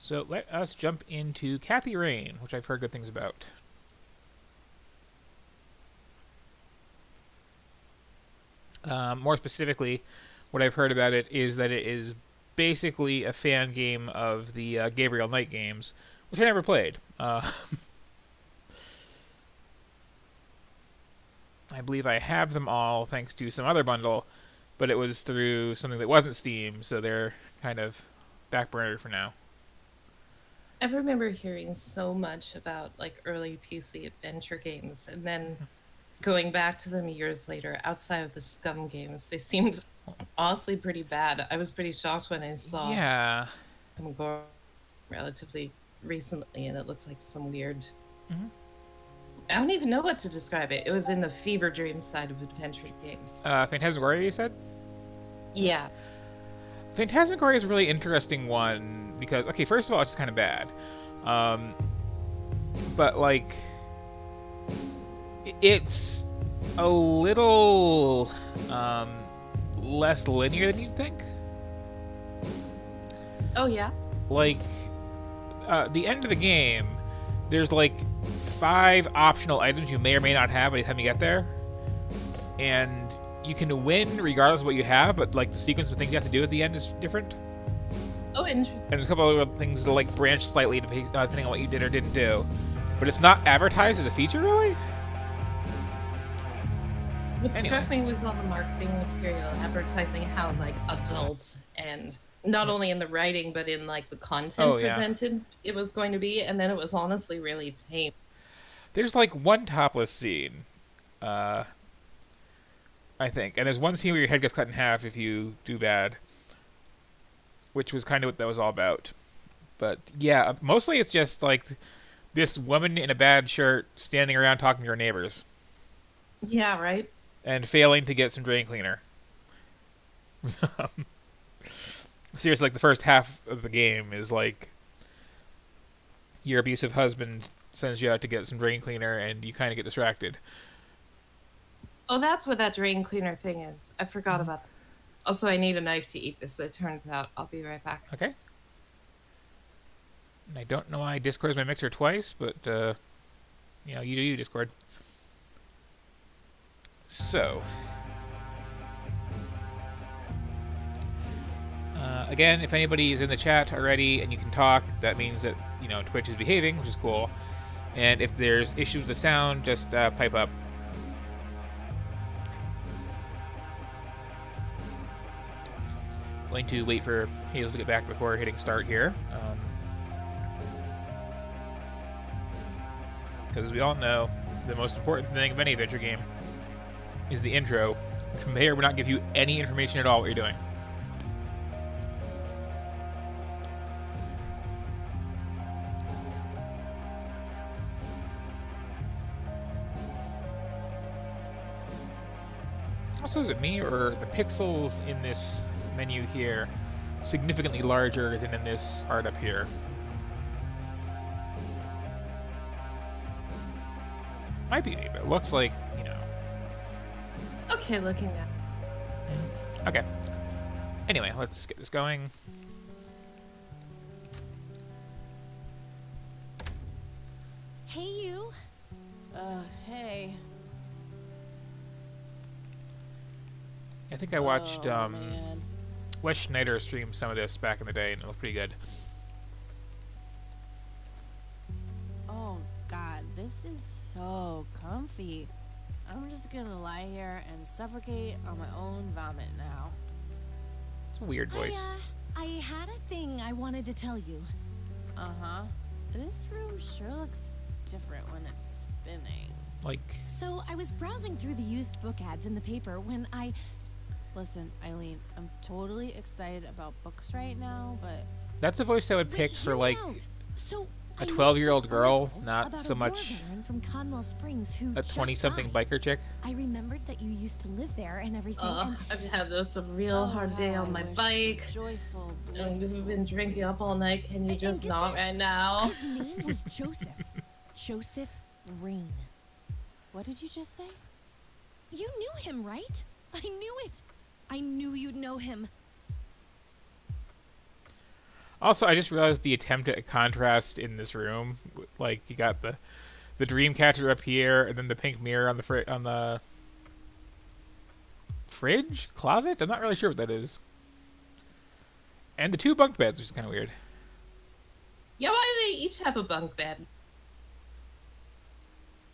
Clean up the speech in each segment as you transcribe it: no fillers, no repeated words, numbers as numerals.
So let us jump into Kathy Rain, which I've heard good things about. More specifically, what I've heard about it is that it is basically a fan game of the Gabriel Knight games, which I never played. I believe I have them all thanks to some other bundle, but it was through something that wasn't Steam, so they're kind of backburnered for now. I remember hearing so much about like early PC adventure games and then going back to them years later outside of the Scum games. They seemed honestly pretty bad. I was pretty shocked when I saw Yeah. some gore relatively recently and it looked like some weird. Mm-hmm. I don't even know what to describe it. It was in the fever dream side of adventure games. Phantasmagoria, you said? Yeah. Phantasmagoria is a really interesting one because, okay, first of all, it's just kind of bad. Um, but, like, it's a little less linear than you'd think. Oh, yeah. Like, the end of the game, there's like 5 optional items you may or may not have by the time you get there. And you can win regardless of what you have, but like the sequence of things you have to do at the end is different. Oh, interesting. And there's a couple of other things that like branch slightly depending on what you did or didn't do. But it's not advertised as a feature, really? What Anyway. struck me was all the marketing material advertising how like adult and not only in the writing but in like the content presented it was going to be, and then it was honestly really tame. There's like one topless scene, I think, and there's one scene where your head gets cut in half if you do bad, which was kind of what that was all about. But yeah, mostly it's just like this woman in a bad shirt standing around talking to her neighbors. Yeah, right. And failing to get some drain cleaner. Seriously, like the first half of the game is like your abusive husband sends you out to get some drain cleaner, and you kind of get distracted. Oh, that's what that drain cleaner thing is. I forgot about that. Also, I need a knife to eat this, it turns out. I'll be right back. Okay. And I don't know why I Discord's my mixer twice, but you know, you do you, Discord. So, again, if anybody is in the chat already and you can talk, that means that, you know, Twitch is behaving, which is cool. And if there's issues with the sound, just pipe up. Going to wait for Hazel to get back before hitting start here. Because as we all know, the most important thing of any adventure game is the intro, which may or may not give you any information at all what you're doing. Also, is it me or the pixels in this menu here significantly larger than in this art up here? Might be me, but it looks like, you know. Okay, looking at. Okay. Anyway, let's get this going. Hey, you. Hey. I think I watched Man. Wes Schneider stream some of this back in the day, and it looked pretty good. Oh God, this is so comfy. I'm just gonna lie here and suffocate on my own vomit now. It's a weird voice. I had a thing I wanted to tell you. Uh-huh. This room sure looks different when it's spinning. Like... So, I was browsing through the used book ads in the paper when I... Listen, Eileen, I'm totally excited about books right now, but... That's a voice I would pick for, like, so, a 12-year-old girl, not so much from Conwell Springs who a 20-something biker chick. I remembered that you used to live there and everything. And I've had a real hard day on my bike. Joyful, And we've been drinking up all night. Can you just not right now? His name was Joseph. Joseph Rain. What did you just say? You knew him, right? I knew it. I knew you'd know him. Also, I just realized the attempt at contrast in this room. Like, you got the dream catcher up here, and then the pink mirror on the fridge closet. I'm not really sure what that is. And the two bunk beds, which is kind of weird. Yeah, why do they each have a bunk bed?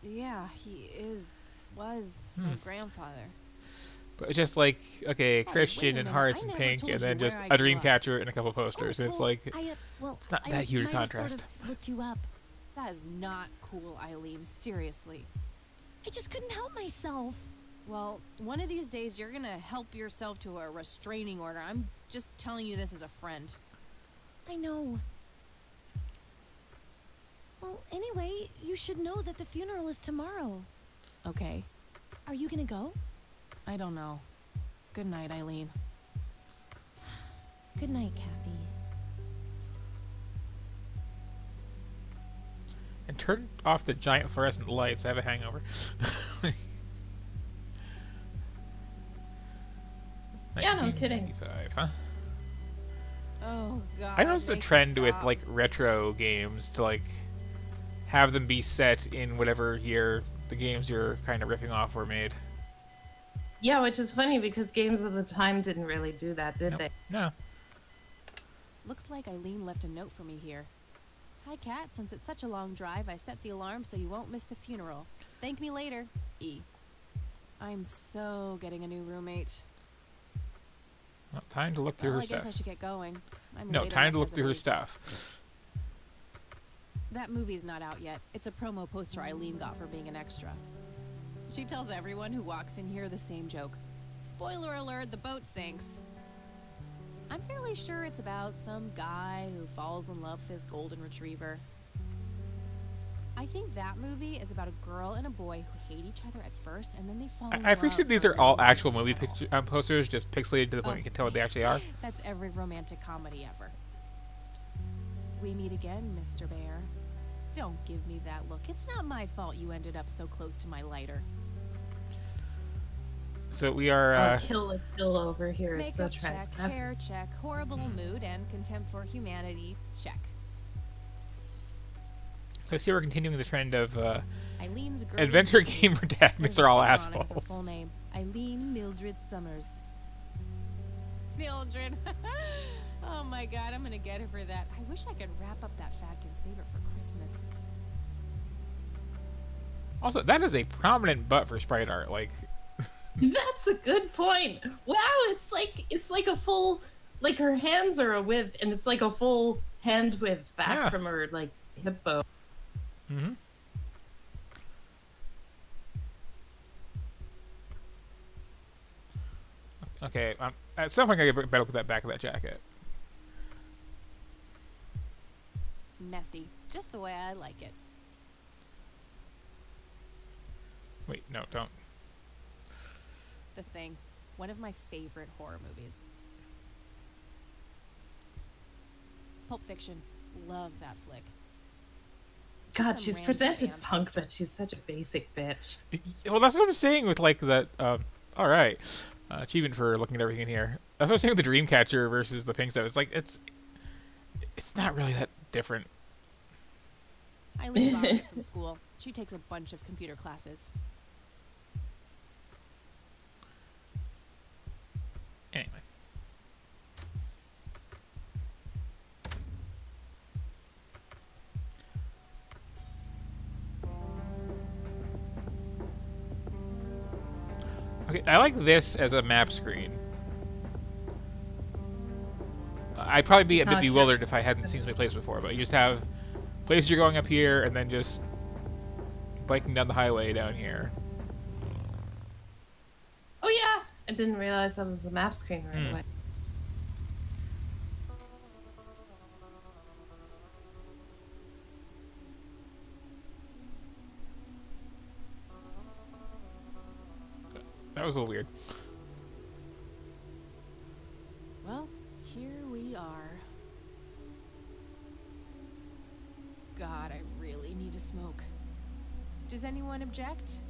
Yeah, was my grandfather. But it's just like, okay, Hey, Christian wait a and minute, hearts I and never pink, told and you then just where I a grew dream up. catcher and a couple posters. And it's like, it's not that huge a contrast. Sort of looked you up. That is not cool, Eileen. Seriously. I just couldn't help myself. Well, one of these days you're gonna help yourself to a restraining order. I'm just telling you this as a friend. I know. Well, anyway, you should know that the funeral is tomorrow. Okay. Are you gonna go? I don't know. Good night, Eileen. Good night, Kathy. And turn off the giant fluorescent lights. I have a hangover. Yeah, no kidding. 1985, huh? Oh god. I noticed a make it trend with stop. like retro games to like have them be set in whatever year the games you're kind of ripping off were made. Yeah, which is funny because games of the time didn't really do that, did they? No. Looks like Eileen left a note for me here. Hi, Kat. Since it's such a long drive, I set the alarm so you won't miss the funeral. Thank me later. E. I'm so getting a new roommate. Well, time to look through Well, her I guess I stuff. should get going. I'm No, late time enough to look as it through her is. stuff. That movie's not out yet. It's a promo poster Eileen got for being an extra. She tells everyone who walks in here the same joke. Spoiler alert, the boat sinks. I'm fairly sure it's about some guy who falls in love with his golden retriever. I think that movie is about a girl and a boy who hate each other at first, and then they fall in I appreciate love these for are all no actual reason movie at all. posters, just pixelated to the point you can tell what they actually are. That's every romantic comedy ever. We meet again, Mr. Bear. Don't give me that look. It's not my fault you ended up so close to my lighter. So we are. Kill over here is so Makeup check, transgressive. hair check, horrible mood, and contempt for humanity check. I see we're continuing the trend of Eileen's girly adventure secrets. gamer There's protagonists a are all sticker on it with her assholes. full name, Eileen Mildred Summers. Mildred. Oh my god, I'm gonna get her for that. I wish I could wrap up that fact and save it for Christmas. Also, that is a prominent butt for sprite art. Like, That's a good point. Wow, it's like a full, like her hands are a width, and it's like a full hand width back Yeah. from her like hip bone. mm-hmm. Okay, at some point I gotta get a better look at that back of that jacket. Messy. Just the way I like it. Wait, no, don't. The Thing. One of my favorite horror movies. Pulp Fiction. Love that flick. God, Some she's random presented damn punk, poster. but she's such a basic bitch. Well, that's what I'm saying with like that. All right, achievement for looking at everything in here. That's what I'm saying with the Dreamcatcher versus the pink stuff. It's like it's not really that different. Eileen borrowed it from school. She takes a bunch of computer classes. Anyway. Okay, I like this as a map screen. I'd probably be a It's bit not sure. bewildered if I hadn't seen so many places before, but you just have places you're going up here and then just biking down the highway down here. Oh yeah, I didn't realize that was the map screen right away. That was a little weird. Well, here we are. God, I really need a smoke. Does anyone object?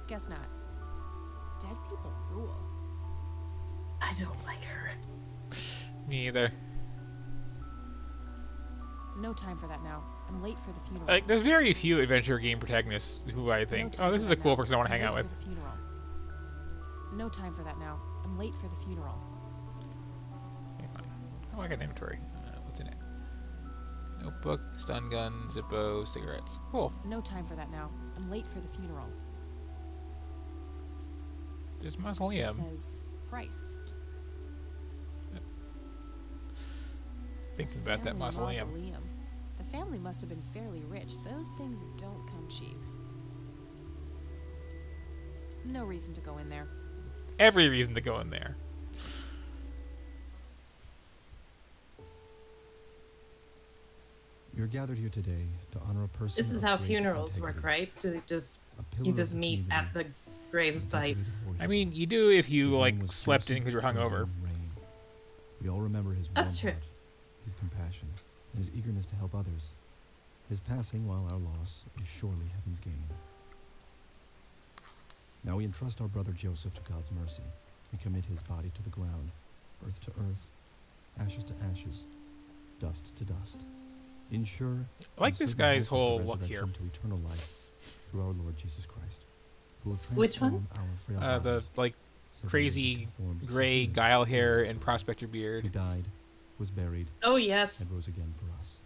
Guess not. Dead people rule. I don't like her. Me either. No time for that now. I'm late for the funeral. Like, there's very few adventure game protagonists who I No think, time oh, this for is a that cool now. person I want to I'm hang out late with. for the funeral. No time for that now. I'm late for the funeral. Okay, fine. Oh, I got an inventory. What's in it? Notebook, stun gun, Zippo, cigarettes. Cool. No time for that now. I'm late for the funeral. There's It mausoleum. says Price. Thinking about that Family mausoleum. The family must have been fairly rich. Those things don't come cheap. No reason to go in there. Every reason to go in there. You're gathered here today to honor a person. This is of how great funerals work, integrity, right? Do they just a pillar you of just the meet at the community, grave a site? decorated warrior. I mean, you do if you, His like, name was slept in Joseph because you're hungover. Irving Rain. We all remember his warm That's true. heart, his compassion, and his eagerness to help others. His passing, while our loss, is surely heaven's gain. Now we entrust our brother Joseph to God's mercy and commit his body to the ground, earth to earth, ashes to ashes, dust to dust. Ensure I like this guy's whole look here. to eternal life through our Lord Jesus Christ, who will Which one? transform our frail The, bodies like, so that we may be crazy conformed to gray his guile hair glorious and body, prospector who beard. died, was buried, Oh yes. and rose again for us.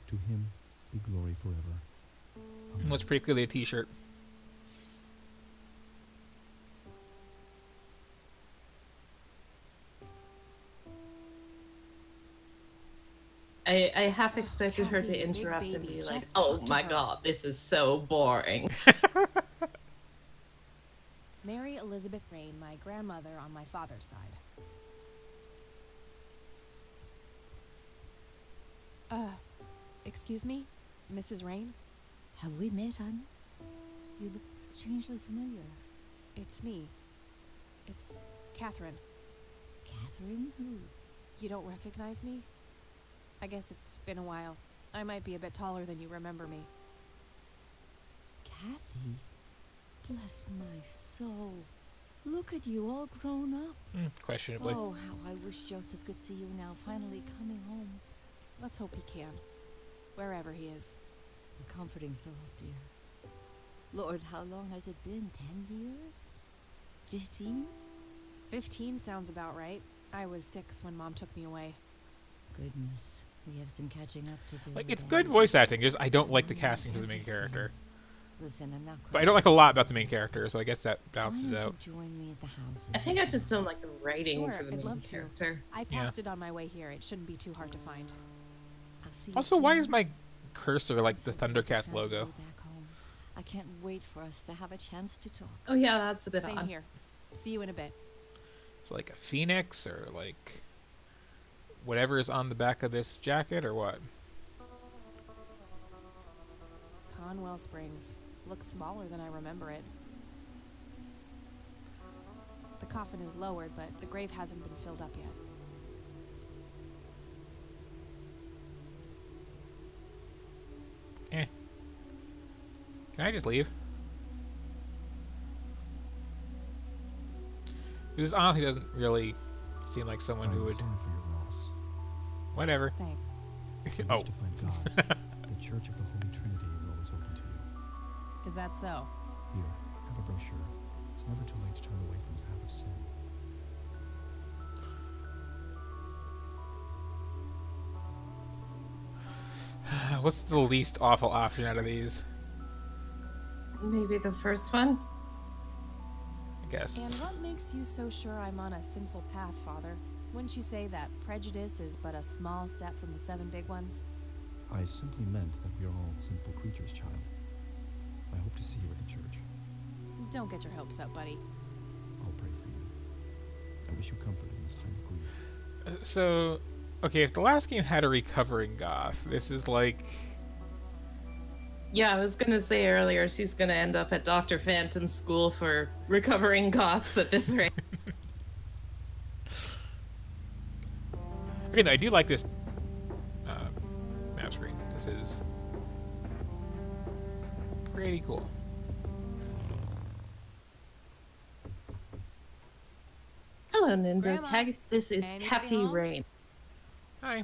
To him be glory forever. Amen. Looks pretty clearly a t-shirt. I half expected her to Kathy, big interrupt and baby, be like, just "Oh talk to my her." god, this is so boring." Mary Elizabeth Rain, my grandmother on my father's side. Excuse me? Mrs. Rain? Have we met, hon? You look strangely familiar. It's me. It's Catherine. Catherine who? You don't recognize me? I guess it's been a while. I might be a bit taller than you remember me. Kathy? Bless my soul. Look at you all grown up. Questionably. Oh, how I wish Joseph could see you now, finally coming home. Let's hope he can. Wherever he is. A comforting thought, dear. Lord, how long has it been? 10 years? 15? 15 sounds about right. I was 6 when Mom took me away. Goodness, we have some catching up to do. Like, it's then. good voice acting, just I don't like the Why casting for the main everything? character. Listen, I'm not But I don't like a lot about the main character, so I guess that balances Why don't out. you join me at the house? I think I just don't like the writing Sure, for the I'd main love to. character. I passed it on my way here. It shouldn't be too hard to find. I'll see you Also, why soon. is my cursor like I'm the so glad you Thundercats found your logo? way back home. I can't wait for us to have a chance to talk. Oh yeah, that's a bit Same odd. here. See you in a bit. It's like a phoenix or like whatever is on the back of this jacket or what? Conwell Springs. Looks smaller than I remember it. The coffin is lowered, but the grave hasn't been filled up yet. Can I just leave? This honestly doesn't really seem like someone who I'm would. sorry for your loss. Whatever. Thanks. If you Oh. wish to find God, the Church of the Holy Trinity is always open to you. Is that so? Here, have a brochure. It's never too late to turn away from the path of sin. What's the least awful option out of these? Maybe the first one. I guess. And what makes you so sure I'm on a sinful path, Father? Wouldn't you say that prejudice is but a small step from the 7 big ones? I simply meant that we are all sinful creatures, child. I hope to see you at the church. Don't get your hopes up, buddy. I'll pray for you. I wish you comfort in this time of grief. So, okay, if the last game had a recovering goth, this is like. Yeah, I was gonna say earlier she's gonna end up at Dr. Phantom's school for recovering goths at this rate. Okay, no, I do like this map screen. This is pretty cool. Hello, Nindo Grandma, Keg. This is anybody Kathy home? Rain. Hi.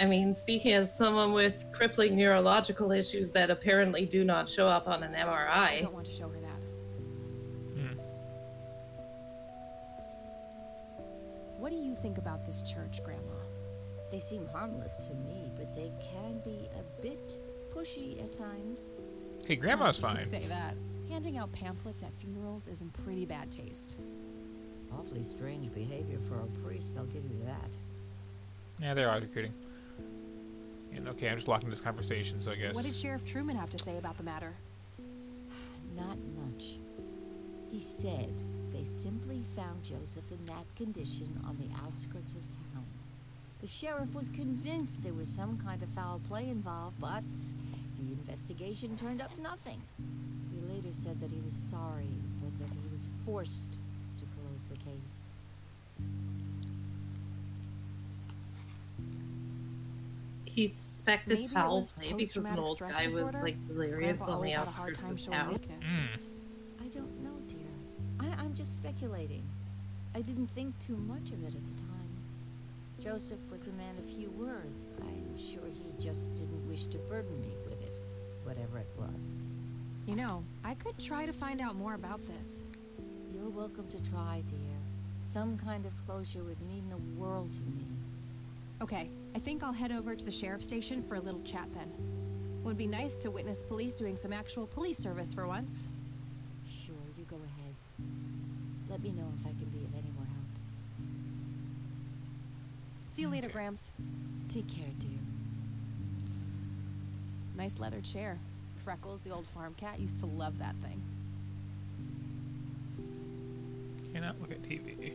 I mean, speaking as someone with crippling neurological issues that apparently do not show up on an I MRI. don't want to show her that. Hmm. What do you think about this church, Grandma? They seem harmless to me, but they can be a bit pushy at times. Hey, Grandma's You could fine. say that. Handing out pamphlets at funerals is in pretty bad taste. Awfully strange behavior for a priest, I'll give you that. Yeah, they're recruiting. And okay, I'm just locking this conversation, so I guess. What did Sheriff Truman have to say about the matter? Not much. He said they simply found Joseph in that condition on the outskirts of town. The sheriff was convinced there was some kind of foul play involved, but the investigation turned up nothing. He later said that he was sorry, but that he was forced to close the case. He suspected Maybe it foul was play because an post-traumatic old stress guy was disorder? like delirious Grandpa on always the had a hard outskirts time of showing town. weakness. Hmm. I don't know, dear. I'm just speculating. I didn't think too much of it at the time. Joseph was a man of few words. I'm sure he just didn't wish to burden me with it, whatever it was. You know, I could try to find out more about this. You're welcome to try, dear. Some kind of closure would mean the world to me. Okay, I think I'll head over to the sheriff's station for a little chat then. Would be nice to witness police doing some actual police service for once. Sure, you go ahead. Let me know if I can be of any more help. See you later, Grams. Take care, dear. Nice leather chair. Freckles, the old farm cat, used to love that thing. Cannot look at TV.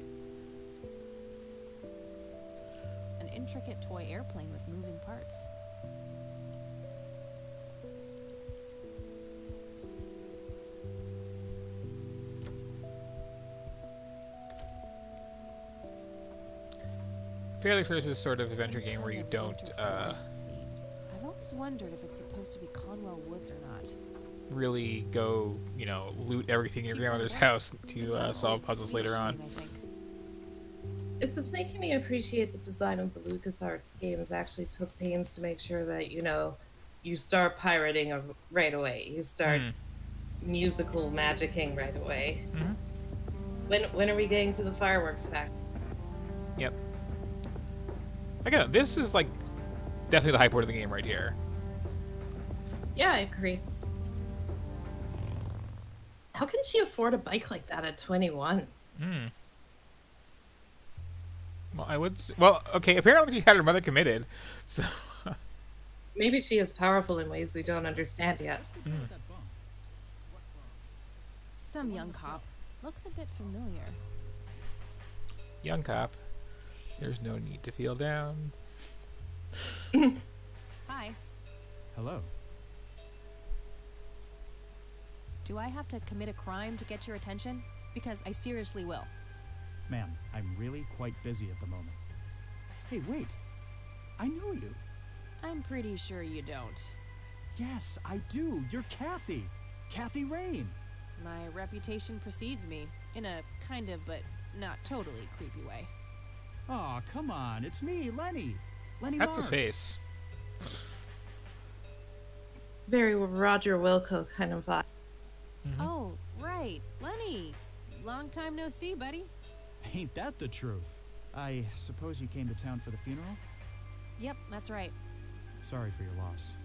An intricate toy airplane with moving parts. Fairly First is sort of adventure Some game where you kind of don't winter forest scene. I've always wondered if it's supposed to be Conwell Woods or not. really go, you know, loot everything in your Keep grandmother's my house horse. to It's an solve old puzzles Swedish later on. game, I think. This is making me appreciate the design of the LucasArts games actually took pains to make sure that, you know, you start pirating right away. You start musical magicking right away. Mhm. When are we getting to the fireworks factory? Yep. Again, this is like definitely the high point of the game right here. Yeah, I agree. How can she afford a bike like that at 21? Hmm. Well, I would. Well, okay. Apparently, she had her mother committed, so. Maybe she is powerful in ways we don't understand yet. Some young cop. Looks a bit familiar. Young cop. There's no need to feel down. Hi. Hello. Do I have to commit a crime to get your attention? Because I seriously will. Ma'am, I'm really quite busy at the moment. Hey, wait. I know you. I'm pretty sure you don't. Yes, I do. You're Kathy. Kathy Rain. My reputation precedes me, in a kind of but not totally creepy way. Aw, come on. It's me, Lenny. Lenny That's Marks. a face. Very Roger Wilco kind of vibe. Oh, right. Lenny. Long time no see, buddy. Ain't that the truth? I suppose you came to town for the funeral? Yep, that's right. Sorry for your loss.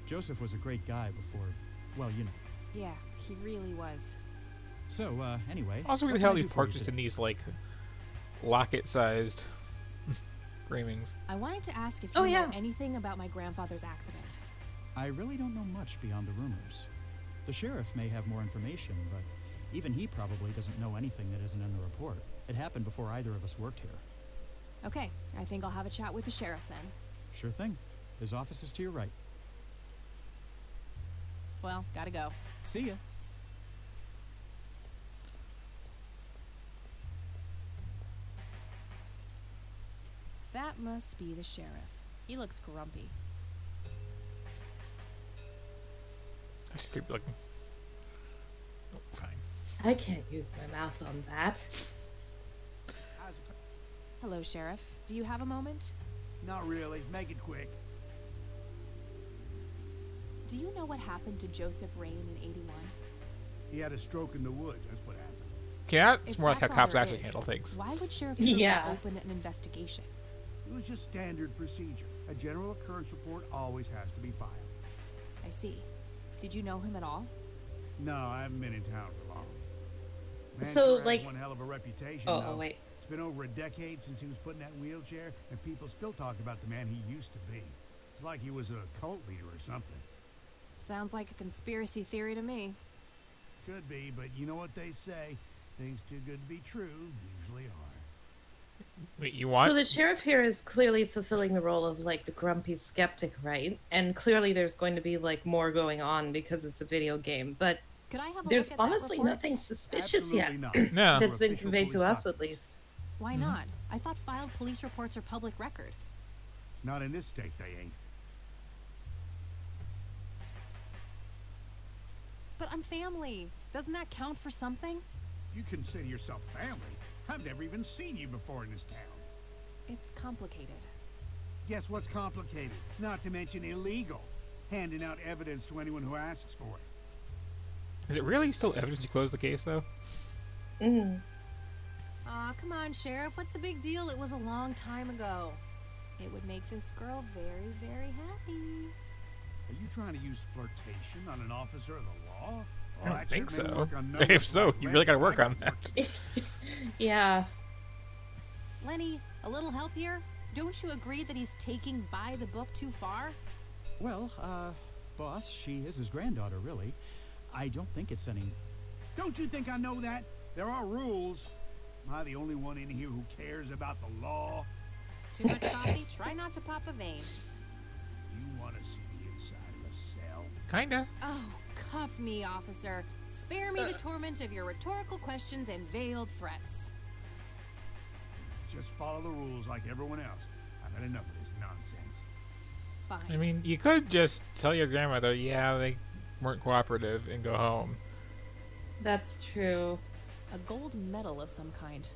Joseph was a great guy before, well, you know. Yeah, he really was. So, anyway. Also, what the can hell I these do for you portraits in today? these like locket-sized framings. I wanted to ask if you Oh, know yeah. anything about my grandfather's accident. I really don't know much beyond the rumors. The sheriff may have more information, but even he probably doesn't know anything that isn't in the report. It happened before either of us worked here. Okay, I think I'll have a chat with the sheriff then. Sure thing. His office is to your right. Well, gotta go. See ya. That must be the sheriff. He looks grumpy. That's creepy looking. Oh, fine. I can't use my mouth on that. Hello, Sheriff. Do you have a moment? Not really. Make it quick. Do you know what happened to Joseph Rain in 81? He had a stroke in the woods. That's what happened. Okay, that's If more like how that's all cops there actually is, handle things. Why would Sheriff Truman Yeah. open an investigation? It was just standard procedure. A general occurrence report always has to be filed. I see. Did you know him at all? No, I haven't been in town for long. Man So, sure has like- one hell of a reputation. Oh, though. wait. It's been over a decade since he was put in that wheelchair, and people still talk about the man he used to be. It's like he was a cult leader or something. Sounds like a conspiracy theory to me. Could be, but you know what they say. Things too good to be true usually are. Wait, you want? So the sheriff here is clearly fulfilling the role of like the grumpy skeptic, right? And clearly there's going to be like more going on because it's a video game. But Could I have a there's look at that honestly report? nothing suspicious yet Absolutely not. No. that's been Official conveyed to police us at documents. least. Why not? I thought filed police reports are public record. Not in this state, they ain't. But I'm family. Doesn't that count for something? You consider yourself family. I've never even seen you before in this town. It's complicated. Guess what's complicated? Not to mention illegal. Handing out evidence to anyone who asks for it. Is it really still evidence to close the case, though? Mm. Aw, come on, Sheriff. What's the big deal? It was a long time ago. It would make this girl very, very happy. Are you trying to use flirtation on an officer of the law? I don't think certainly so. work on numbers If so, like you Lenny. really gotta I work got on that. to do. Yeah. Lenny, a little help here? Don't you agree that he's taking by the book too far? Well, boss, she is his granddaughter, really. I don't think it's any... Don't you think I know that? There are rules. Am I the only one in here who cares about the law? Too much coffee? Try not to pop a vein. You want to see the inside of a cell? Kinda. Oh, cuff me, officer. Spare me the torment of your rhetorical questions and veiled threats. Just follow the rules like everyone else. I've had enough of this nonsense. Fine. I mean, you could just tell your grandmother, yeah, they weren't cooperative, and go home. That's true. A gold medal of some kind.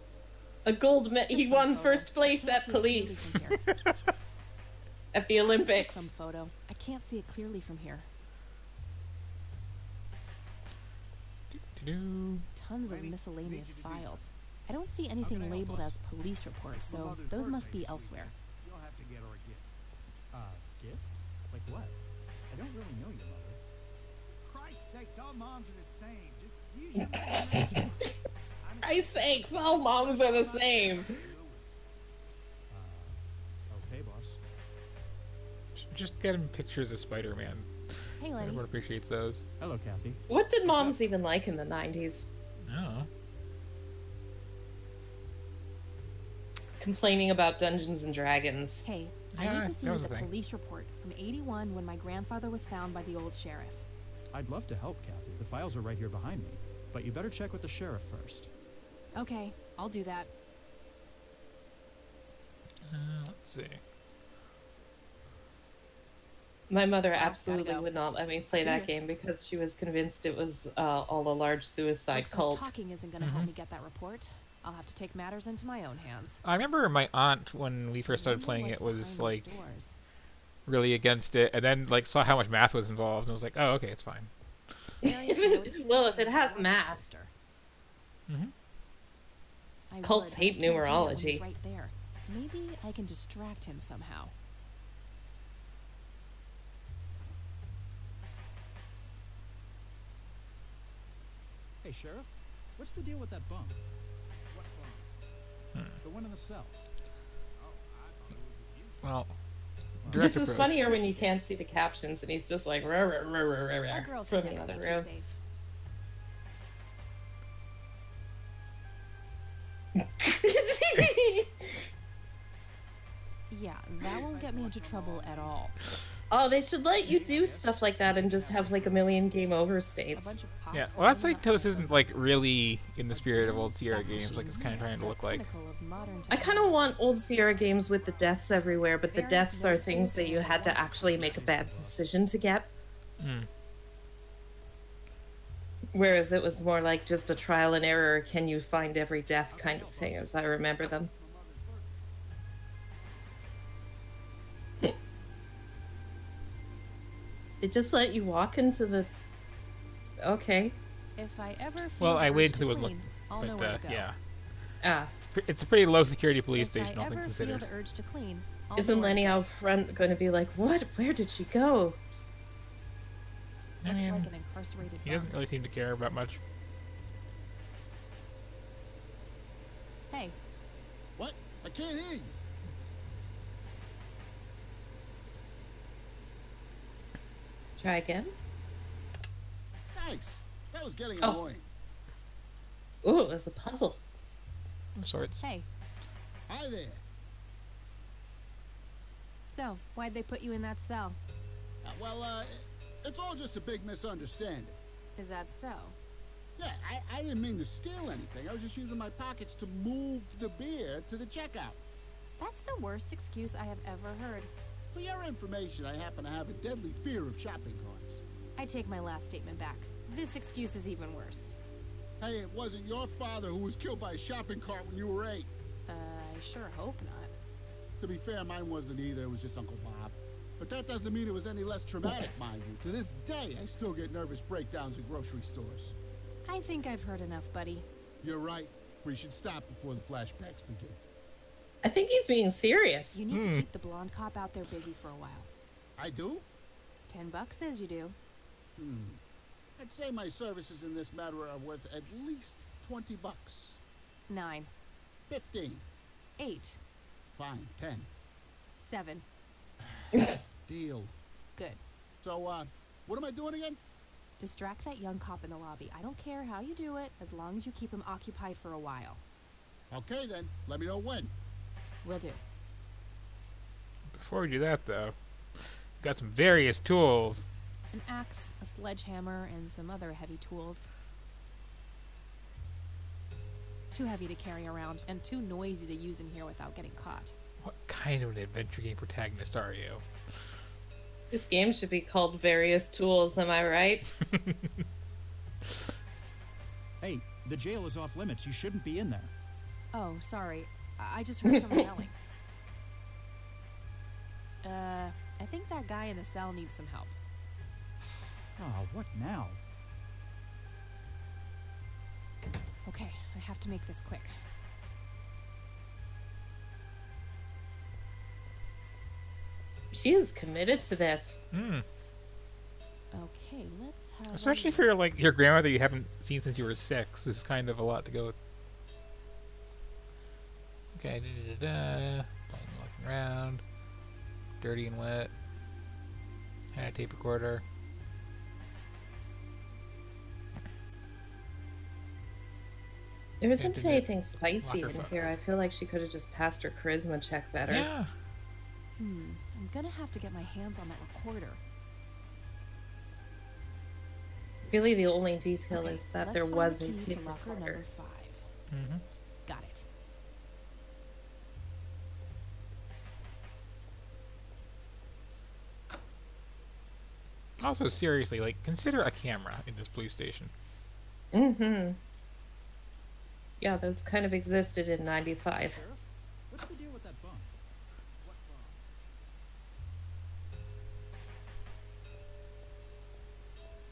A gold medal. He Just some won photo. first place I can't at see it clearly police from here. at the Just Olympics. some photo. I can't see it clearly from here. Do-do-do. Tons of Lenny, miscellaneous need you to do files. I don't see can I anything help, labeled boss? as police reports, My so mother's those must birthday be this elsewhere. weekend. You'll have to get her a gift. gift? Like what? I don't really know your mother. Christ's sakes, all moms are the same. Just use your imagination. Christ's sakes, all moms are the same. Okay, boss. Just get him pictures of Spider-Man. Hey, Lenny. Everyone appreciates those. Hello, Kathy. What did moms even like in the 90s? Oh. Complaining about Dungeons and Dragons. Hey, I Yeah, need to see that was the a thing. police report from 81 when my grandfather was found by the old sheriff. I'd love to help, Kathy. The files are right here behind me. But you better check with the sheriff first. Okay, I'll do that. Let's see. My mother gotta absolutely go. would not let me play See that ya. game because she was convinced it was all a large suicide Looks like cult. talking isn't going to help me get that report. I'll have to take matters into my own hands. I remember my aunt, when we first started Wonder playing what's it, was behind those like doors. really against it, and then like saw how much math was involved, and was like, oh, okay, it's fine. Various If it- notices well, if and it has a math. poster. Mm-hmm. I Cults would, hate but I can't do that when numerology. he's right there. Maybe I can distract him somehow. Hey, Sheriff. What's the deal with that bum? What fun. The one in the cell. Oh, I thought it was with you. Well, This direct is approach. funnier when you can't see the captions and he's just like rah, rah, rah, rah, rah, A rah, girl from can the never other be too room. safe. Yeah, that won't get me into trouble at all. Oh, they should let you do stuff like that and just have like a million game over A states. bunch of cops Yeah, well, that's lining like up this for isn't her. like really in the spirit of old Sierra Fax games, like it's machines, kind of trying to the look like. pinnacle of modern I kind of want old Sierra games with the deaths everywhere, but the Various deaths are notices things that you and had to warning actually make a bad decision to get. Mm. Whereas it was more like just a trial and error, can you find every death kind of thing, as I remember them. They just let you walk into the. Okay. If I ever feel Well, the I urge waited to till it was clean, I'll know but where to go. yeah, Ah. it's a pretty low security police If station, I all things ever feel considered. the urge to clean, I'll know Isn't where to Lenny go. out front going to be like, what? Where did she go? I Looks mean, like an incarcerated he doesn't bum. really seem to care about much. Hey, What? I can't hear you. Try again? Thanks. That was getting Oh. annoying. Ooh, it was a puzzle. Of sorts. hey. Hi there. So, why'd they put you in that cell? Well, it's all just a big misunderstanding. Is that so? Yeah, I didn't mean to steal anything. I was just using my pockets to move the beer to the checkout. That's the worst excuse I have ever heard. For your information, I happen to have a deadly fear of shopping carts. I take my last statement back. This excuse is even worse. Hey, it wasn't your father who was killed by a shopping cart when you were 8. I sure hope not. To be fair, mine wasn't either. It was just Uncle Bob. But that doesn't mean it was any less traumatic, mind you. To this day, I still get nervous breakdowns in grocery stores. I think I've heard enough, buddy. You're right. We should stop before the flashbacks begin. I think he's being serious. You need to keep the blonde cop out there busy for a while. I do? $10 says you do. I'd say my services in this matter are worth at least $20. 9, 15. 8, Fine, 10. 7. Deal. Good. So, what am I doing again? Distract that young cop in the lobby. I don't care how you do it, as long as you keep him occupied for a while. Okay then, let me know when. Will do. Before we do that, though, we've got some various tools. An axe, a sledgehammer, and some other heavy tools. Too heavy to carry around, and too noisy to use in here without getting caught. What kind of an adventure game protagonist are you? This game should be called Various Tools, am I right? Hey, the jail is off limits. You shouldn't be in there. Oh, sorry. I just heard someone yelling. I think that guy in the cell needs some help. Oh, what now? Okay, I have to make this quick. She is committed to this. Okay, let's have Especially for like your grandmother you haven't seen since you were 6. Is kind of a lot to go with. Okay, walking around, dirty and wet. Had a tape recorder. There isn't did it. anything spicy Lock her in phone. here. I feel like she could have just passed her charisma check better. Yeah. I'm gonna have to get my hands on that recorder. Really, the only detail Okay, is that let's there find was the a key tape to locker recorder. number 5. Got it. Also, seriously, like, consider a camera in this police station. Mm-hmm. Yeah, those kind of existed in 95. Sheriff, what's the deal with that bump? What bump?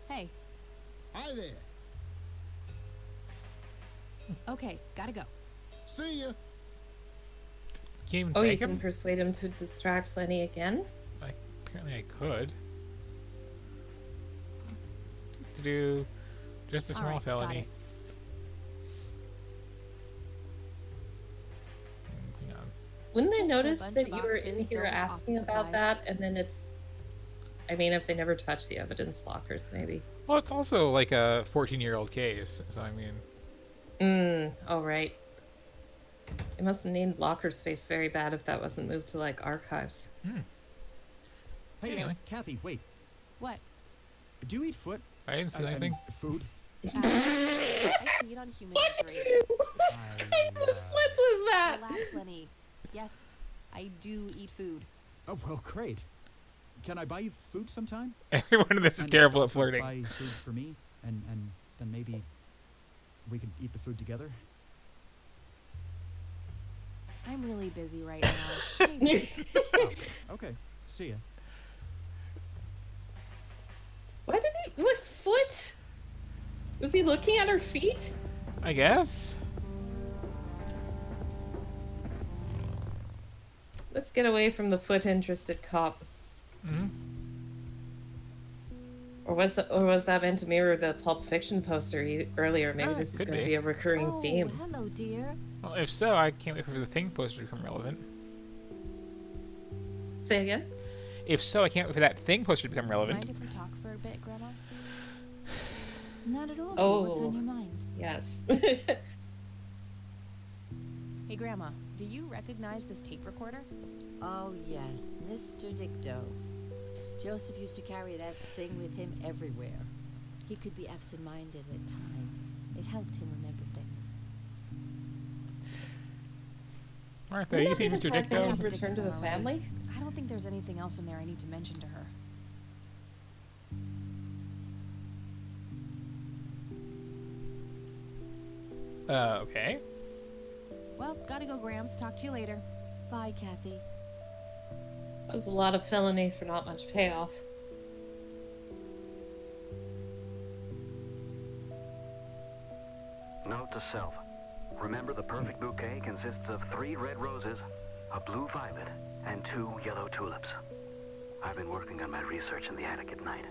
Hey, Hi there. okay, gotta go. See ya. Can't even Oh, you thank can him? persuade him to distract Lenny again? Like, apparently I could. To do just a All small right, got felony. it. Hang on. Wouldn't they Just a notice bunch that of you were in boxes here filled with asking office about supplies. that, and then it's... I mean, if they never touch the evidence lockers, maybe. Well, it's also like a 14-year-old case, so I mean, Oh, right. It must have needed locker space very bad if that wasn't moved to, like, archives. Hey, Anyway. Kathy, wait. What? Do you eat foot? I didn't see I mean, anything. food? I feed on human misery. What kind of slip was that? Relax, Lenny. Yes, I do eat food. Oh, well, great. Can I buy you food sometime? Everyone in this is And terrible at also flirting. Buy food for me, and then maybe we could eat the food together. I'm really busy right now. Maybe. Oh, okay. See ya. Why did he? What foot? Was he looking at her feet? I guess. Let's get away from the foot-interested cop. Mm-hmm. Or was that meant to mirror the Pulp Fiction poster earlier? Maybe this is could going to be. be a recurring Oh, theme. hello, dear. Well, if so, I can't wait for the Thing poster to become relevant. Say again? If so, I can't wait for that Thing poster to become relevant. Mind if we talk for a bit, Grandma? Not at all, dear. What's Oh. on your mind? Yes. Hey, Grandma, do you recognize this tape recorder? Oh, yes, Mr. Dicto. Joseph used to carry that thing with him everywhere. He could be absent-minded at times. It helped him remember things. Martha, you see Wouldn't Mr. that be the Dicto? perfect return to the family? I don't think there's anything else in there I need to mention to her. Okay. Well, gotta go, Grams. Talk to you later. Bye, Kathy. That was a lot of felony for not much payoff. Note to self. Remember, the perfect bouquet consists of 3 red roses, a blue violet, and 2 yellow tulips. I've been working on my research in the attic at night.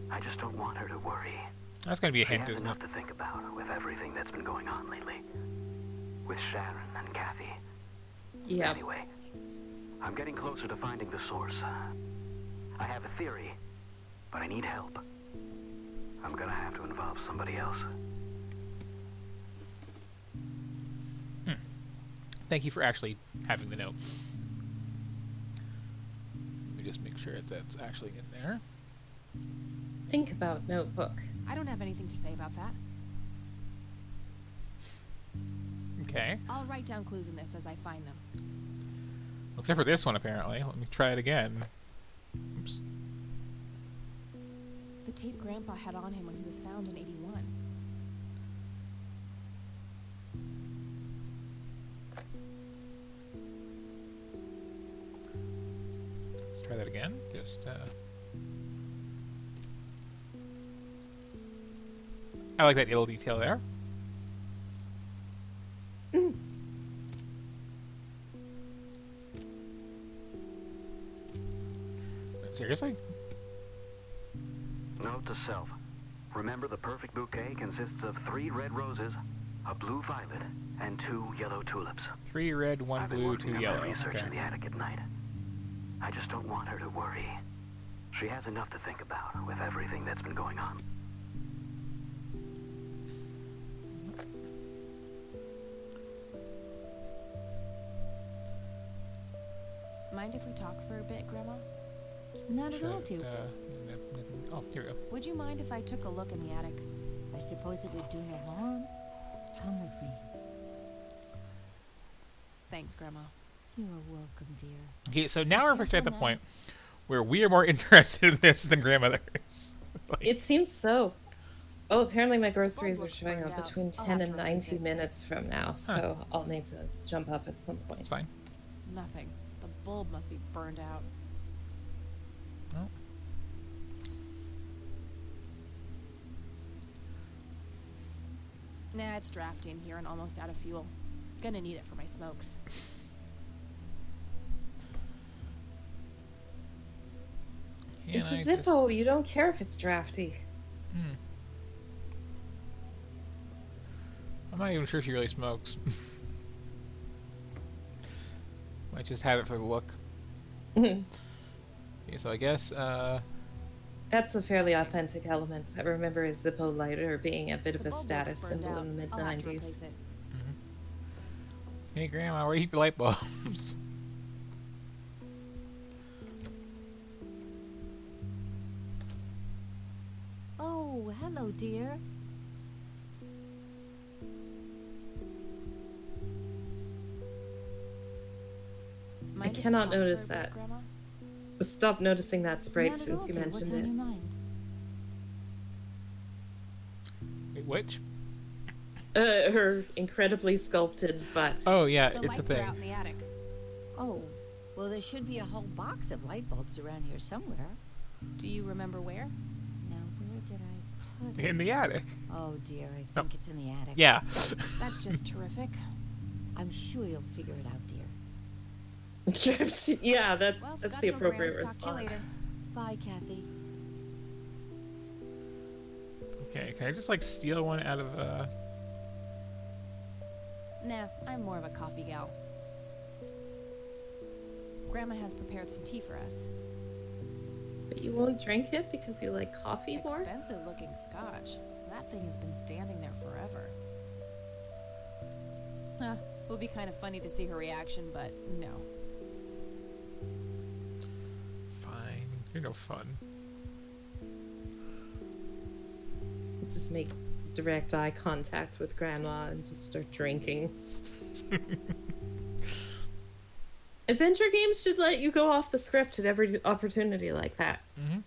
I just don't want her to worry. That's gonna be a She hint, has isn't enough it? to think about with everything that's been going on lately. With Sharon and Kathy. Yeah. Anyway, I'm getting closer to finding the source. I have a theory, but I need help. I'm gonna have to involve somebody else. Thank you for actually having the note. Let me just make sure that that's actually in there. Think about notebook. I don't have anything to say about that. Okay. I'll write down clues in this as I find them. Except for this one, apparently. Let me try it again. Oops. The tape Grandpa had on him when he was found in '81. Let's try that again. Just, I like that little detail there. Seriously? Note to self. Remember, the perfect bouquet consists of 3 red roses, a blue violet, and 2 yellow tulips. 3 red, 1 I've been blue, working 2 on yellow. my research Okay. in the attic at night. I just don't want her to worry. She has enough to think about with everything that's been going on. Mind if we talk for a bit, Grandma? Not at all, dear. Oh, here we go. Would you mind if I took a look in the attic? I suppose it would do no harm. Come with me. Thanks, Grandma. You are welcome, dear. Okay, so now we're Careful at the now. point where we are more interested in this than grandmother is. Like, It seems so. Oh, apparently my groceries are looks showing burned up out. between I'll 10 have and to replace 90 it. minutes from now, so I'll need to jump up at some point. it's fine. Nothing. The bulb must be burned out. Well, Nah, it's drafty in here and almost out of fuel. Gonna need it for my smokes. It's can a I just- Zippo. You don't care if it's drafty. Hmm. I'm not even sure she really smokes. Might just have it for the look. Okay, so I guess, That's a fairly authentic element. I remember a Zippo lighter being a bit of The a bulb status looks burned symbol out. in the I'll have to mid-90s. replace it. hey Grandma, where do you keep the light bulbs? Oh, hello, dear. Mind if we cannot talk for notice a bit, that. Grandma? Stop noticing that sprite Not at all, since you dear. What's mentioned on it. your mind? Wait, which? Her incredibly sculpted butt. Oh yeah, The it's a lights are thing. out in the attic. Oh, well, there should be a whole box of light bulbs around here somewhere. Do you remember where? did I put it? In the attic. Oh dear, I think it's in the attic. Yeah. That's just terrific. I'm sure you'll figure it out, dear. Yeah, that's Well, the gotta go, appropriate Grams. Talk to you response. later. Bye, Kathy. Okay, can I just like steal one out of Nah, I'm more of a coffee gal. Grandma has prepared some tea for us. But you won't drink it because you like coffee more? Expensive looking scotch. That thing has been standing there forever. Huh. It would be kind of funny to see her reaction, but no. fine. You're no fun. Just make direct eye contact with Grandma and just start drinking. Adventure games should let you go off the script at every opportunity like that. Mm-hmm.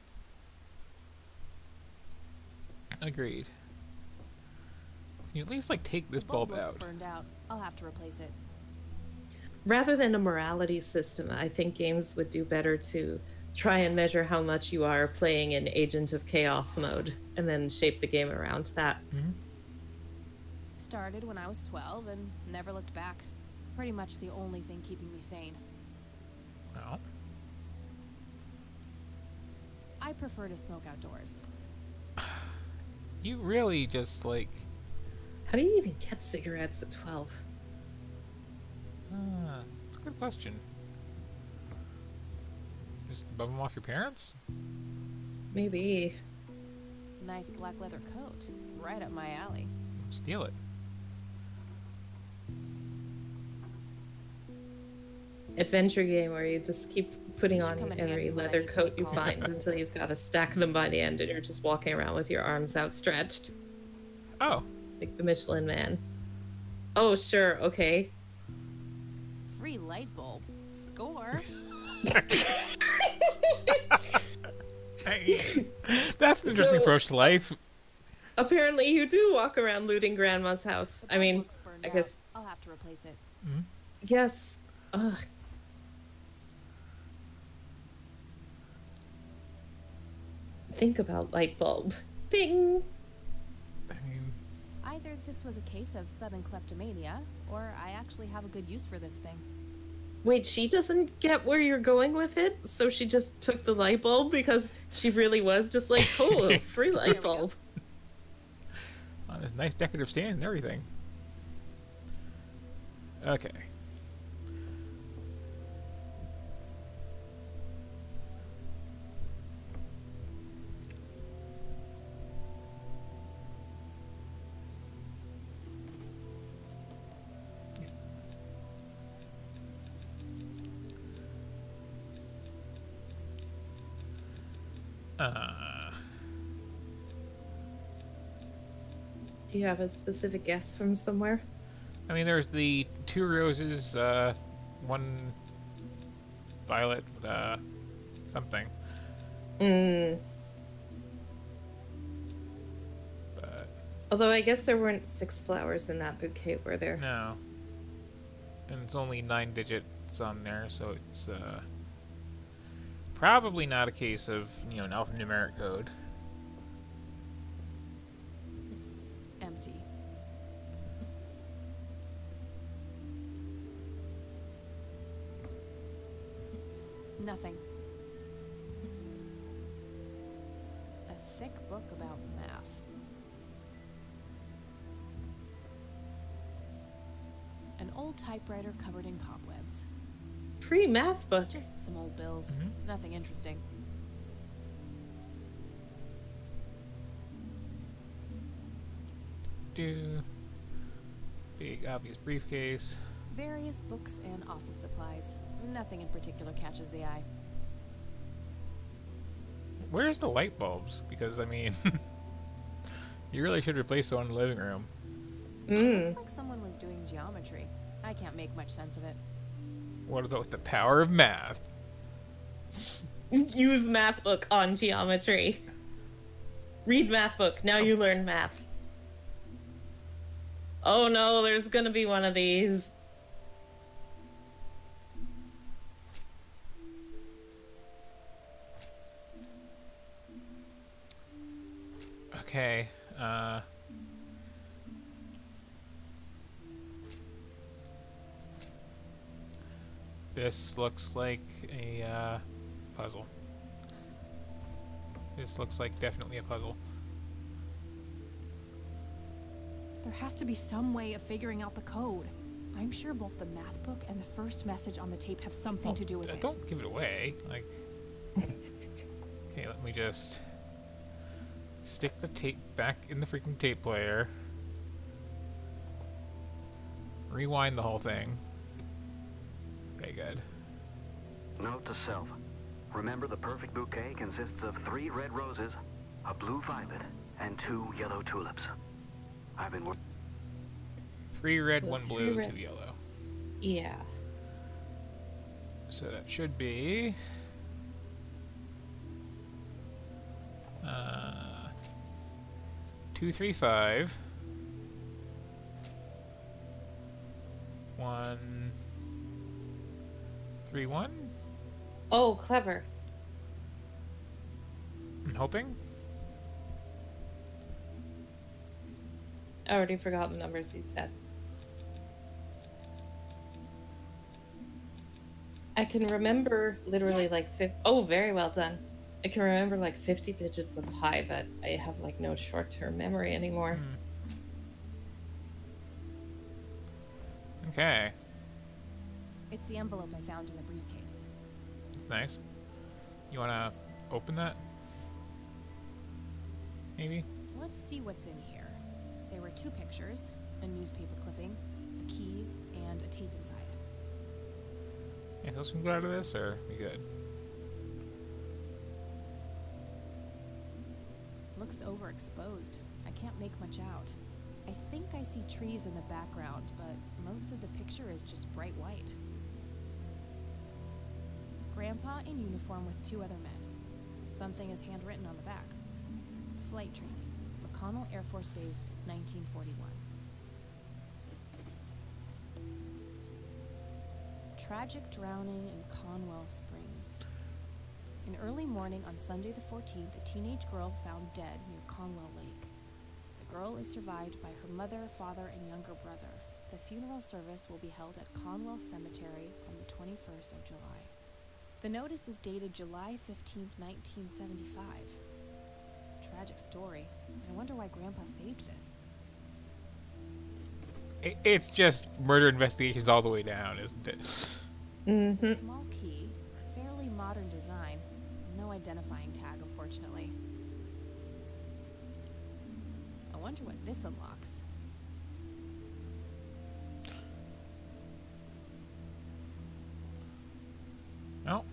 Agreed. Can you at least like take this The bulb bulb looks out? burned out. I'll have to replace it. Rather than a morality system, I think games would do better to try and measure how much you are playing in Agent of Chaos mode and then shape the game around that. Mm-hmm. Started when I was 12 and never looked back. Pretty much the only thing keeping me sane. Well, I prefer to smoke outdoors. you really just like. How do you even get cigarettes at 12? That's a good question. Just bum them off your parents? Maybe. Nice black leather coat. Right up my alley. Steal it. Adventure game where you just keep putting Should on come in every handy when I leather need to coat make you calls. find until you've got to stack them by the end and you're just walking around with your arms outstretched. Oh. Like the Michelin Man. Oh, sure, okay. Free light bulb. Score. Hey, that's an interesting So- approach to life. Apparently you do walk around looting Grandma's house. The I bulb mean, looks burned I out. guess, I'll have to replace it. yes. Ugh. Think about light bulb. Ding! I mean, Either this was a case of sudden kleptomania, or I actually have a good use for this thing. Wait, she doesn't get where you're going with it, so she just took the light bulb because she really was just like, oh, free There light we go. bulb. on this nice decorative stand and everything. Okay. Do you have a specific guess from somewhere? I mean, there's the 2 roses, 1 violet, something. Mm. But Although I guess there weren't 6 flowers in that bouquet, were there? no. And it's only 9 digits on there, so it's probably not a case of, you know, an alphanumeric code. Empty. Nothing. A thick book about math. An old typewriter covered in cobwebs. Free math book. Just some old bills. Mhm. Nothing interesting. Big obvious briefcase. Various books and office supplies. Nothing in particular catches the eye. Where's the light bulbs? Because, I mean, you really should replace the one in the living room. Looks like someone was doing geometry. I can't make much sense of it. What about the power of math? Use math book on geometry. Read math book. Now you learn math. Oh no, there's gonna be one of these. Okay. This looks like a puzzle. This looks like definitely a puzzle. There has to be some way of figuring out the code. I'm sure both the math book and the first message on the tape have something to do with it. Don't give it away. Like, okay, let me just stick the tape back in the freaking tape player. Rewind the whole thing. Okay, good. Note to self. Remember, the perfect bouquet consists of 3 red roses, a blue violet, and 2 yellow tulips. I've been working. 3 red, Well, 1 3 blue, red. 2 yellow. Yeah. So that should be 2, 3, 5. 1, 3, 1. Oh, clever. I'm hoping. I already forgot the numbers he said. I can remember literally Yes. like oh, very well done. I can remember like 50 digits of pi, but I have like no short-term memory anymore. Okay, It's the envelope I found in the briefcase. nice. You wanna open that? Maybe? Let's see what's in here. There were 2 pictures, a newspaper clipping, a key, and a tape inside. Anything else we can get out of this, or we good? Looks overexposed. I can't make much out. I think I see trees in the background, but most of the picture is just bright white. Grandpa in uniform with 2 other men. Something is handwritten on the back. Flight training, McConnell Air Force Base, 1941. Tragic drowning in Conwell Springs. In early morning on Sunday the 14th, a teenage girl found dead near Conwell Lake. The girl is survived by her mother, father, and younger brother. The funeral service will be held at Conwell Cemetery on the 21st of July. The notice is dated July 15th, 1975. Tragic story. I wonder why Grandpa saved this. It's just murder investigations all the way down, isn't it? It's a small key, fairly modern design. No identifying tag, unfortunately. I wonder what this unlocks. No.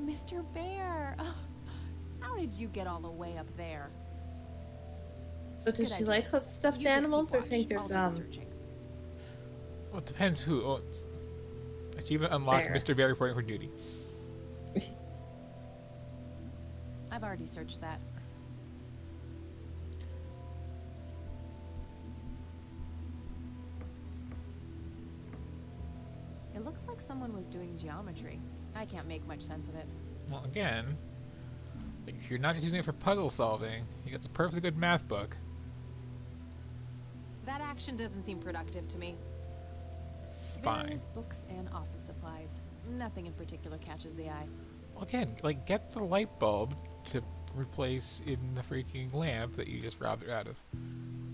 Mr. Bear! Oh, how did you get all the way up there? So does Good she idea. like stuffed You just keep animals or watch. think they're I'll do the dumb? searching. Well, it depends who. Oh, achievement unlocked. Bear. Mr. Bear reporting for duty. I've already searched that. It looks like someone was doing geometry. I can't make much sense of it. Well, again, like, if you're not just using it for puzzle solving, you got the perfectly good math book. That action doesn't seem productive to me. Fine. Various books and office supplies. Nothing in particular catches the eye. Well, again, like, get the light bulb to replace in the freaking lamp that you just robbed it out of.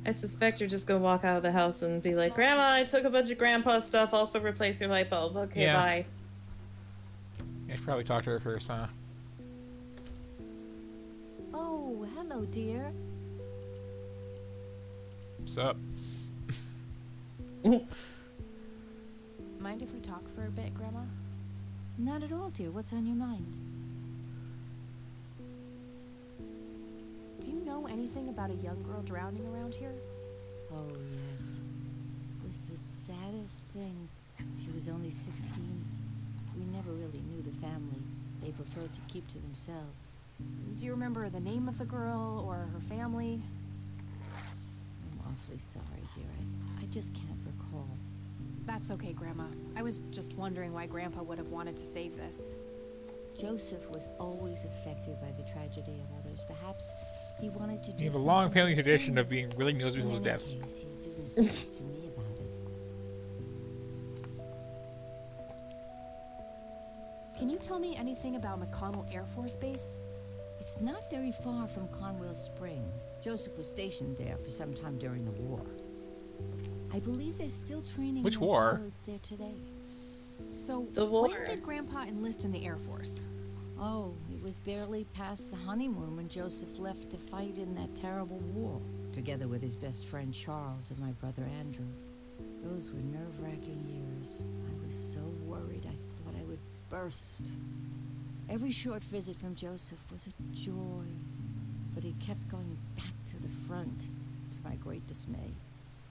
I suspect you're just gonna walk out of the house and be like, Grandma, I took a bunch of Grandpa's stuff, also replace your light bulb. Okay, Yeah. bye. I should probably talk to her first, huh? Oh, hello, dear. What's up? Mind if we talk for a bit, Grandma? Not at all, dear. What's on your mind? Do you know anything about a young girl drowning around here? Oh, yes. It was the saddest thing. She was only 16. We never really knew the family. They preferred to keep to themselves. Do you remember the name of the girl or her family? I'm awfully sorry, dear. I just can't recall. That's okay, Grandma. I was just wondering why Grandpa would have wanted to save this. Joseph was always affected by the tragedy of others. Perhaps He wanted to do You have a long something family for the tradition family. of being really nosy In with any deaths. case, he didn't speak to me about it. Can you tell me anything about McConnell Air Force Base? It's not very far from Conwell Springs. Joseph was stationed there for some time during the war. I believe they're still training Which their war? pilots there today. So, The war. when did Grandpa enlist in the Air Force? Oh, it was barely past the honeymoon when Joseph left to fight in that terrible war, together with his best friend Charles and my brother Andrew. Those were nerve-wracking years. I was so worried I thought I would burst. Every short visit from Joseph was a joy, but he kept going back to the front, to my great dismay.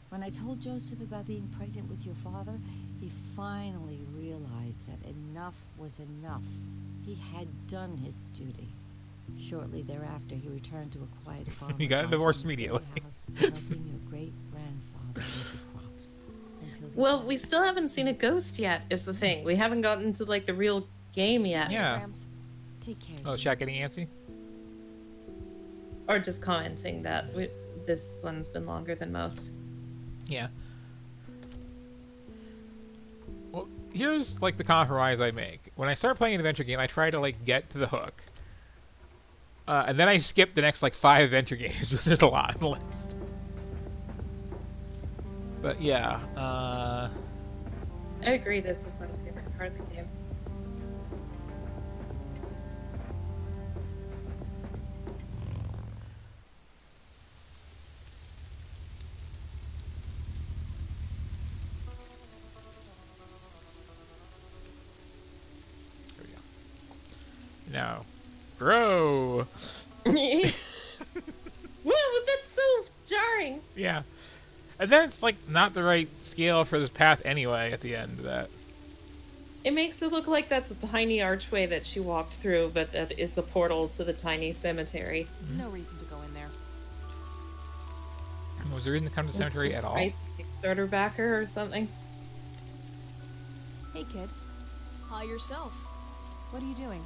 When I told Joseph about being pregnant with your father, he finally realized that enough was enough. He had done his duty. Shortly thereafter, he returned to a quiet farm. He got a divorce immediately. Helping your great-grandfather with the crops. Until he Well, died. we still haven't seen a ghost yet, is the thing. We haven't gotten to, like, the real game yet. Yeah. Grams? Take care. Oh, dear. Shaq getting antsy? Or just commenting that this one's been longer than most. Yeah. Well, here's like the compromise I make. When I start playing an adventure game, I try to like get to the hook. And then I skip the next like 5 adventure games because there's a lot on the list. But yeah, I agree, this is my favorite part of the game. there we go. Now, grow. Whoa, that's so jarring. Yeah. And then it's like not the right scale for this path anyway at the end of that. It makes it look like that's a tiny archway that she walked through, but that is a portal to the tiny cemetery. No reason to go in there. Was there reason to come to the cemetery at all? Kickstarter backer or something. Hey, kid. Hi yourself. What are you doing?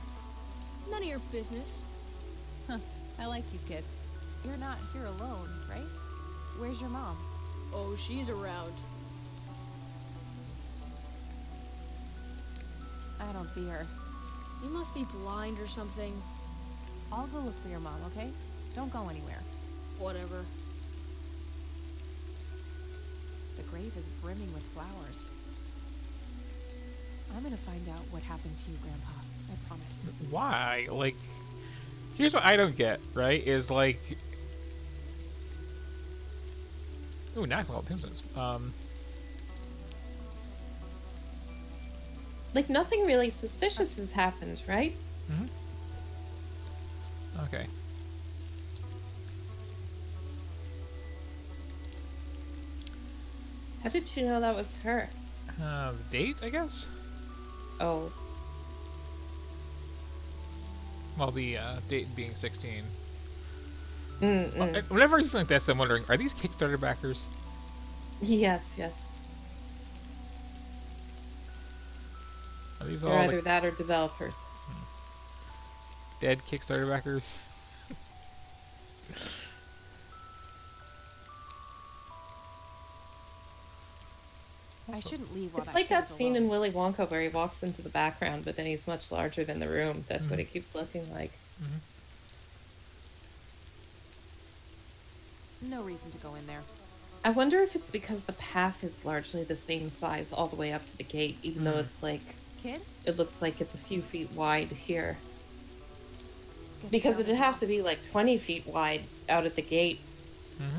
None of your business. Huh. I like you, kid. You're not here alone, right? Where's your mom? Oh, she's around. I don't see her. You must be blind or something. I'll go look for your mom, okay? Don't go anywhere. Whatever. The grave is brimming with flowers. I'm gonna find out what happened to you, Grandpa. I promise. Why? Like, here's what I don't get, right? Is like, ooh, nice little Simpsons. Like, nothing really suspicious has happened, right? Okay. How did you know that was her? The date, I guess. Oh, Well, the date being 16. mm-mm. Whenever I see something like this, I'm wondering, are these Kickstarter backers? Yes, yes. Are these They're all either like, that or developers. dead Kickstarter backers? I shouldn't leave while It's that like kid that is scene in alone. Willy Wonka where he walks into the background, but then he's much larger than the room. That's what it keeps looking like. No reason to go in there. I wonder if it's because the path is largely the same size all the way up to the gate, even though it's like, Kid? it looks like it's a few feet wide here. Guess Because found it'd it. have to be like 20 feet wide out at the gate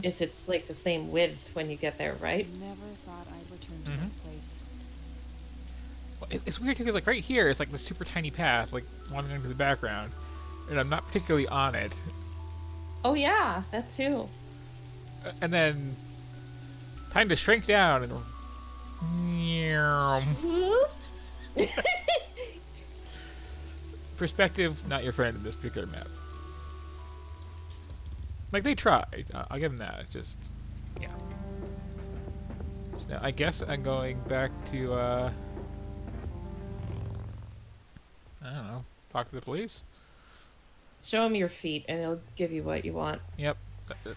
if it's like the same width when you get there, right? Never thought I'd return to this place. Well, it's weird because like right here, it's like the super tiny path, like wandering into the background, and I'm not particularly on it. Oh yeah, that too. And then time to shrink down and perspective, not your friend in this particular map. Like they tried, I'll give them that. Just yeah. So now I guess I'm going back to I don't know, talk to the police. Show him your feet, and he'll give you what you want. Yep. That's,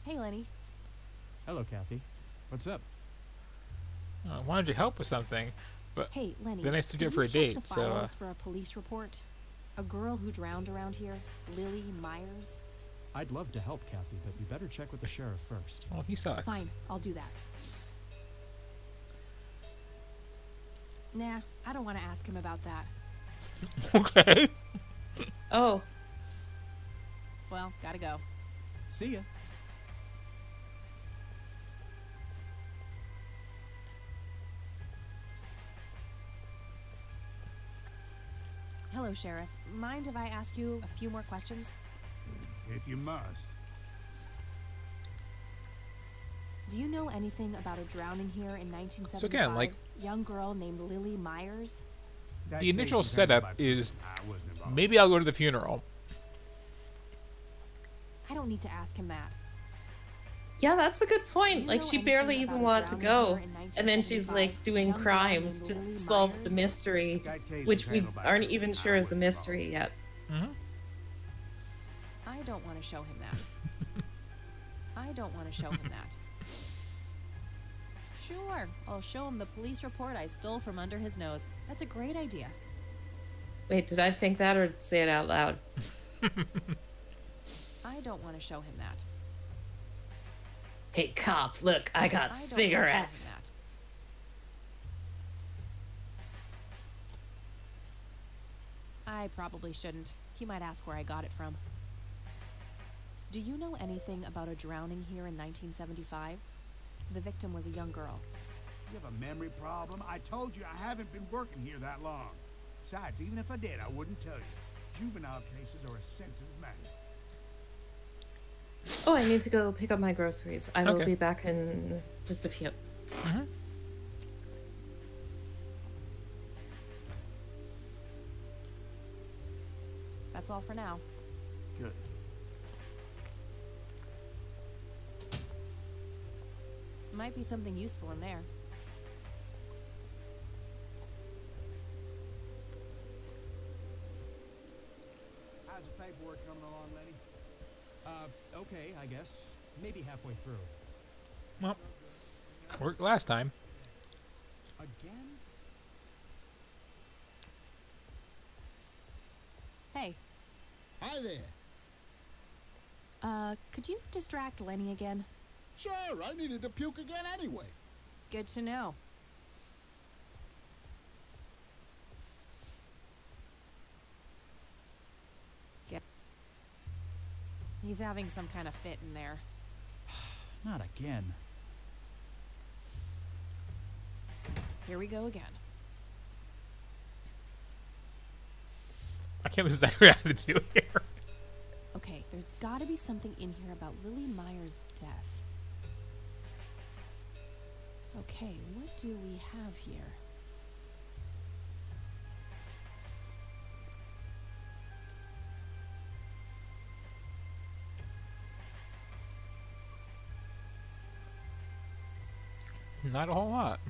Hey, Lenny. Hello, Kathy. What's up? I wanted your help with something, but Hey, Lenny. then I stood you could for a you check date, the so files for a police report? A girl who drowned around here, Lily Myers. I'd love to help, Kathy, but you better check with the sheriff first. well, he sucks. Fine, I'll do that. Nah, I don't want to ask him about that. Okay. Oh, Well, gotta go. See ya. Hello, Sheriff. Mind if I ask you a few more questions? If you must. Do you know anything about a drowning here in 1975? So again, like- young girl named Lily Myers? That The case initial was setup handled by is prison. I wasn't involved. maybe I'll go to the funeral. I don't need to ask him that. yeah, that's a good Do point. you Like, know she anything barely about even a wanted to drowning go. here in And then she's, 1975? like, doing Young girl crimes named to Lily solve the Myers? mystery, That case which was we handled by aren't prison. even I sure is a wasn't mystery involved. yet. Hmm. I don't want to show him that. I don't want to show him that. Sure, I'll show him the police report I stole from under his nose. That's a great idea. Wait, did I think that or say it out loud? I don't want to show him that. Hey, cop, look, I got I don't wanna show him cigarettes. that. I probably shouldn't. He might ask where I got it from. Do you know anything about a drowning here in 1975? The victim was a young girl. You have a memory problem? I told you I haven't been working here that long. Besides, even if I did, I wouldn't tell you. Juvenile cases are a sensitive matter. Oh, I need to go pick up my groceries. I will Okay. be back in just a few. Mhm. That's all for now. Good. Might be something useful in there. How's the paperwork coming along, Lenny? Okay, I guess. Maybe halfway through. Well, worked last time. Again? Hey, Hi there. could you distract Lenny again? Sure, I needed to puke again anyway. Good to know. He's having some kind of fit in there. Not again. Here we go again. I can't believe that's exactly what I have to do here. Okay, there's gotta be something in here about Lily Myers' death. Okay, what do we have here? Not a whole lot.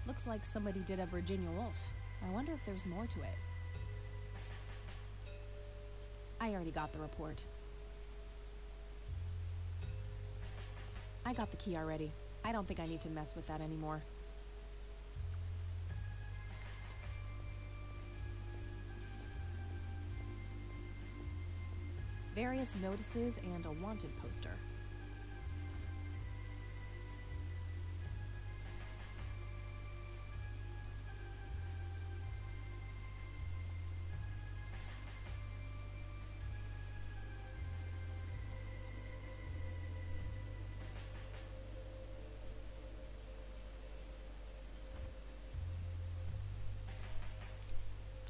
Looks like somebody did a Virginia Woolf. I wonder if there's more to it. I already got the report. I got the key already. I don't think I need to mess with that anymore. Various notices and a wanted poster.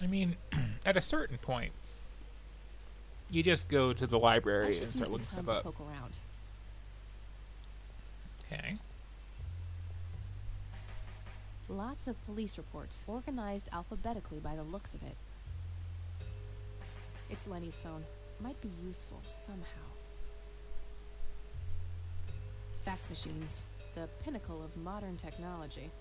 I mean, at a certain point, you just go to the I library should and use start this looking time stuff to up. poke around. Okay. Lots of police reports, organized alphabetically by the looks of it. It's Lenny's phone. Might be useful somehow. Fax machines. the pinnacle of modern technology.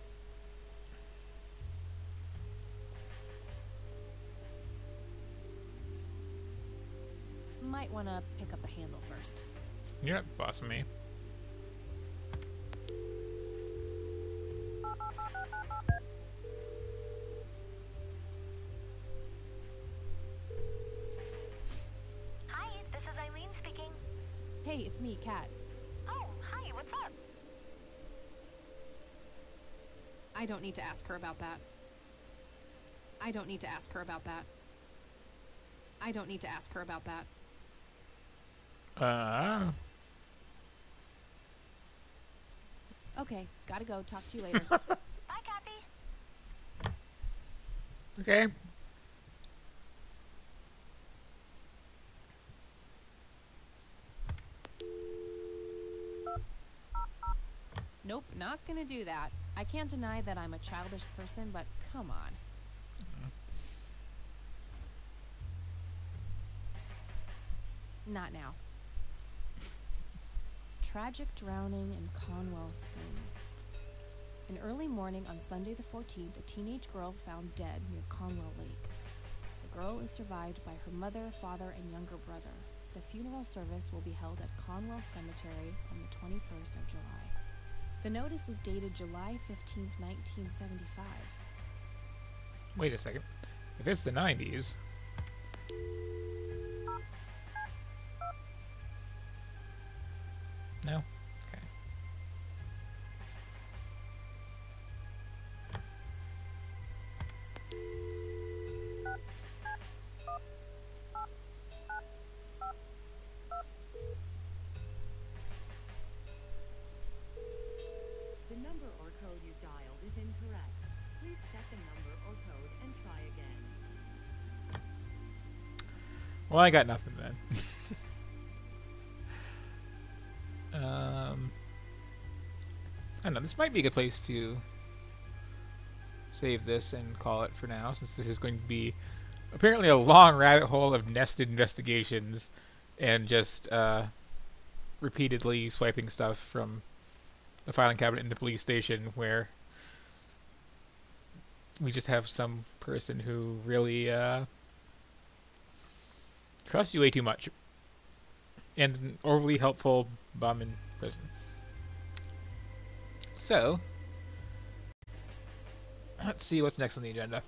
Might want to pick up the handle first. You're not bossing me. Hi, this is Eileen speaking. Hey, it's me, Kat. Oh, hi, what's up? I don't need to ask her about that. I don't need to ask her about that. I don't need to ask her about that. Okay, gotta go. Talk to you later. Bye, Kathy. Okay. Nope, not gonna do that. I can't deny that I'm a childish person, but come on. Not now. Tragic drowning in Conwell Springs. An early morning on Sunday the 14th, a teenage girl found dead near Conwell Lake. The girl is survived by her mother, father, and younger brother. The funeral service will be held at Conwell Cemetery on the 21st of July. The notice is dated July 15th, 1975. Wait a second. If it's the 90s... No? Okay. The number or code you dialed is incorrect. Please check the number or code and try again. Well, I got nothing then. I don't know, this might be a good place to save this and call it for now, since this is going to be apparently a long rabbit hole of nested investigations and just repeatedly swiping stuff from the filing cabinet in the police station, where we just have some person who really trusts you way too much, and an overly helpful bum in prison. So, let's see what's next on the agenda.